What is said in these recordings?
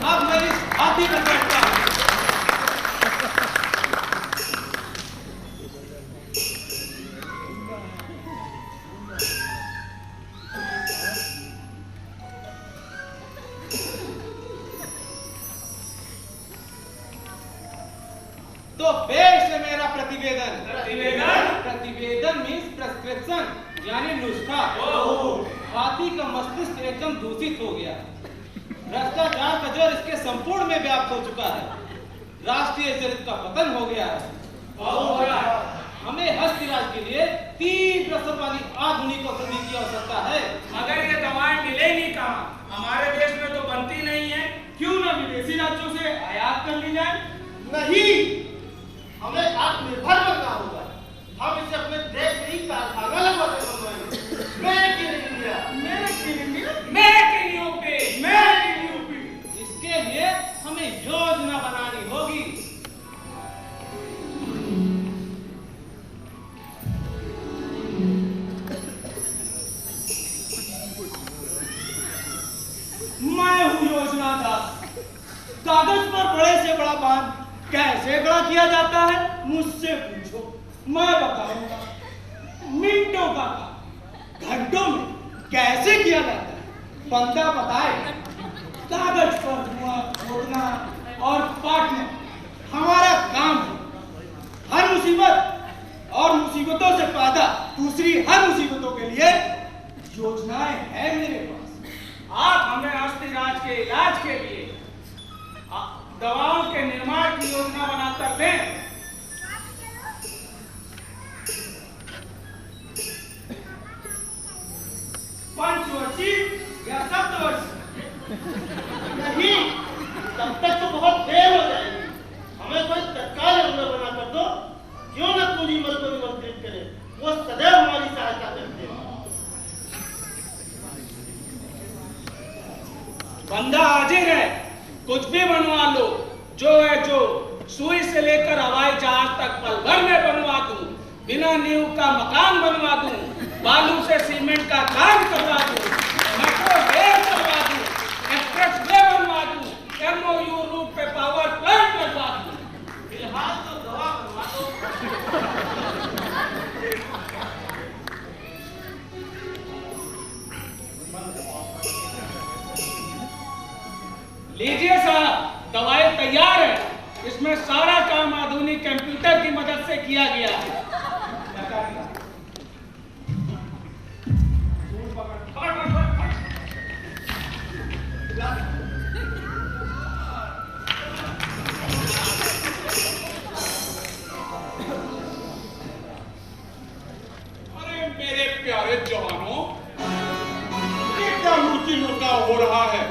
अब मैं इस हाथी पर बैठता हूँ। तो पेश है मेरा प्रतिवेदन। प्रतिवेदन मीन्स प्रेस्क्रिप्शन, यानी नुस्खा। हाथी का मस्तिष्क एकदम दूषित हो गया। भ्रष्टाचार का जोर इसके संपूर्ण में व्याप्त हो चुका है। राष्ट्रीय चरित्र का पतन हो गया है। हमें हस्तराज के लिए तीव्र असर वाली आधुनिक औषधि की आवश्यकता है। मगर ये दवाएं मिलेंगी कहाँ? हमारे देश में तो बनती नहीं है। क्यों ना विदेशी राज्यों से आयात कर ली जाए? नहीं, हमें आत्मनिर्भर बनना होगा। हम इसे अपने देश में ही कारखाना लगवा कर बनवाएंगे। Make in India, make in India, make in UP, make in UP. इसके लिए हमें योजना बनानी होगी। मैं हूँ योजनादार। कागज पर बड़े से बड़ा बांध कैसे खड़ा किया जाता है मुझसे पूछो, मैं बताऊंगा। मिनटों का काम घंटों में कैसे किया जाता है बंदा बताए। कागज पर धुआं खोदना और पाटना हमारा काम है। हर मुसीबत और मुसीबतों से पैदा दूसरी हर मुसीबतों के लिए योजनाएं हैं मेरे पास। आप हमें हस्तराज के इलाज के लिए दवाओं के निर्माण की योजना बनाकर दें। पंचवर्षी या सप्तवर्षी? नहीं, तब तक तो बहुत देर हो जाएगी। हमें कोई तत्काल योजना बना कर दो। क्यों न पूरी मल को निमंत्रित करें, वो सदैव हमारी सहायता करते हैं। बंदा हाजिर है, कुछ भी बनवा लो। जो है जो सुई से लेकर हवाई जहाज तक पल भर में बनवा दूं। बिना नींव का मकान बनवा दूं। बालू से सीमेंट का काम करवा दूं। मेट्रो रेल करवा दूं। एक्सप्रेस वे बनवा दूं। MOU रूट पे पावर प्लांट लगवा दूं। फिलहाल तो दवा बनवा दो। लीजिए साहब, दवाई तैयार है। इसमें सारा काम आधुनिक कंप्यूटर की मदद से किया गया है। अरे मेरे प्यारे जवानों, ये क्या मूर्ति मुर्गा हो रहा है?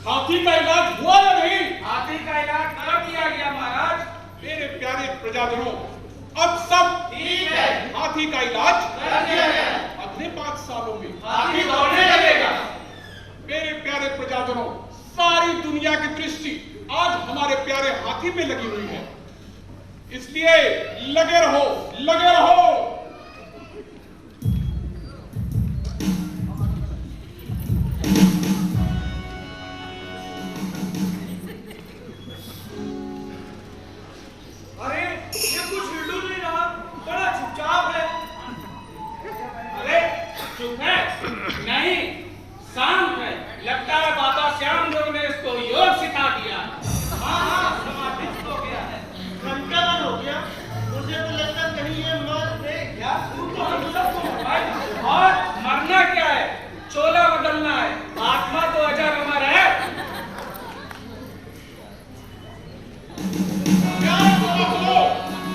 हाथी का इलाज हुआ या नहीं? हाथी का इलाज कर दिया गया महाराज। मेरे प्यारे प्रजाजनों, अब सब ठीक है, हाथी का इलाज कर दिया गया। अगले 5 सालों में हाथी दौड़ने लगेगा। मेरे प्यारे प्रजाजनों, सारी दुनिया की दृष्टि आज हमारे प्यारे हाथी पे लगी हुई है। इसलिए लगे रहो, लगे रहो। अरे ये कुछ हिल नहीं रहा, बड़ा चुपचाप है। अरे चुप है? नहीं, शांत है। लगता है बाबा श्याम देव ने इसको योग सिखा दिया। हाँ, समाधिस्थ हो गया है, संकलन हो गया। मुझे तो लगता कहीं ये मर क्या तो हम सबको भाई, और मरना क्या है? चोला बदलना है। आत्मा तो अजर अमर है।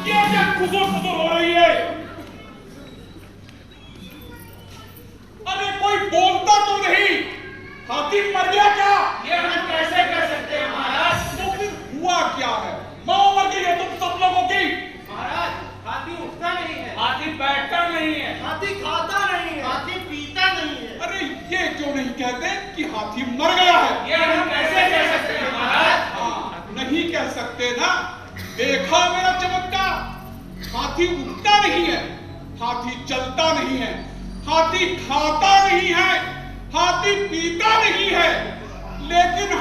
ये क्या खुजर खुजर हो रही है? अरे कोई बोलता तो नहीं। हाथी मर गया क्या? ये हम कैसे कर सकते हैं महाराज? तो फिर हुआ क्या है? माँ मर गई है तुम सब लोगों की। महाराज, हाथी उठता नहीं है, हाथी बैठता नहीं है। हाथी खाता नहीं है, हाथी पीता नहीं है। अरे ये क्यों नहीं कहते कि हाथी मर गया है? ये हम कैसे कह सकते हैं महाराज? हाँ, नहीं कह सकते ना। देखा मेरा चमत्कार? हाथी उठता नहीं है, हाथी चलता नहीं है, हाथी खाता नहीं है, हाथी पीता नहीं है, लेकिन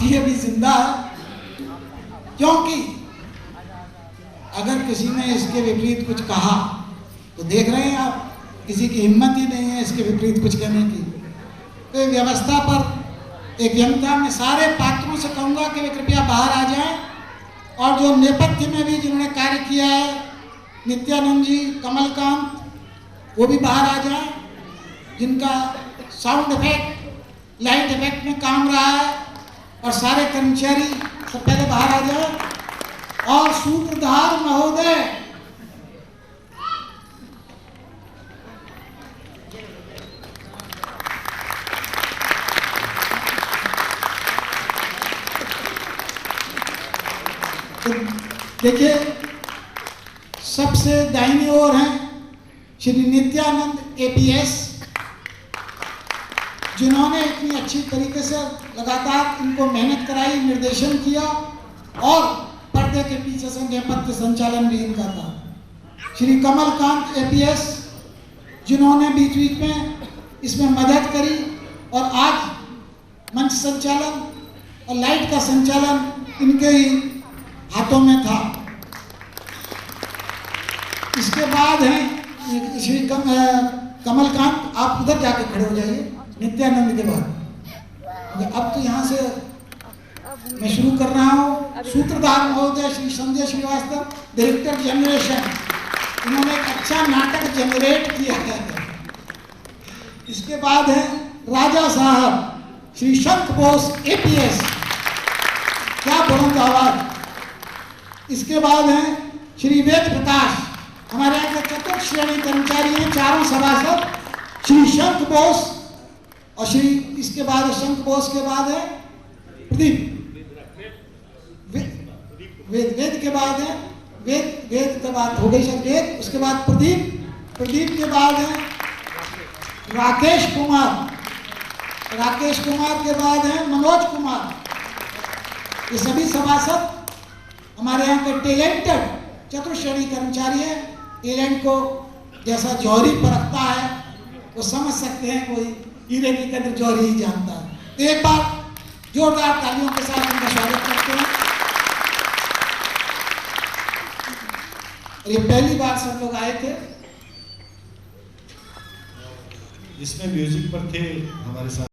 हाथी अभी जिंदा है, क्योंकि अगर किसी ने इसके विपरीत कुछ कहा तो देख रहे हैं आप, किसी की हिम्मत ही नहीं है इसके विपरीत कुछ कहने की। तो व्यवस्था पर एक जनता में सारे पात्रों से कहूँगा कि वे कृपया बाहर आ जाएं, और जो नेपथ्य में भी जिन्होंने कार्य किया है, नित्यानंद जी, कमलकांत, वो भी बाहर आ जाएं, जिनका साउंड इफेक्ट, लाइट इफेक्ट में काम रहा है, और सारे कर्मचारी सब पहले बाहर आ जाए। और सूत्रधार महोदय, तो देखिए सबसे दाहिनी ओर हैं श्री नित्यानंद एपीएस, जिन्होंने इतनी अच्छी तरीके से लगातार इनको मेहनत कराई, निर्देशन किया, और पर्दे के पीछे से नेपथ्य संचालन भी इनका था। श्री कमलकांत एपीएस, जिन्होंने बीच बीच में इसमें मदद करी, और आज मंच संचालन और लाइट का संचालन इनके ही हाथों में था। इसके बाद हैं श्री कमलकांत, आप उधर जाके खड़े हो जाइए नित्यानंद के बाद। अब तो यहाँ से मैं शुरू कर रहा हूँ। सूत्रधार महोदय श्री संजय श्रीवास्तव, डायरेक्टर जनरेशन, इन्होंने एक अच्छा नाटक जनरेट किया है। इसके बाद है राजा साहब श्री शंख बोस एपीएस, क्या बुलंद आवाज। इसके बाद है श्री वेद प्रकाश, हमारे यहाँ के चतुर्थ श्रेणी कर्मचारी हैं, चारों सभासद, श्री शंख बोस, और श्री इसके बाद शंख बोस के बाद है प्रदीप, वेद के बाद है वेद के बाद हो गई सर वेद, उसके बाद प्रदीप के बाद है राकेश कुमार के बाद है मनोज कुमार। ये सभी सभासद हमारे यहाँ के टैलेंटेड चतुर्श्रेणी कर्मचारी हैं। टैलेंट को जैसा जौहरी परखता है वो समझ सकते हैं, कोई हीरे की कदर जौहरी ही जानता है। तो एक बार जोरदार तालियों के साथ उनका स्वागत करते हैं। और ये पहली बार सब लोग आए थे। इसमें म्यूजिक पर थे हमारे साथ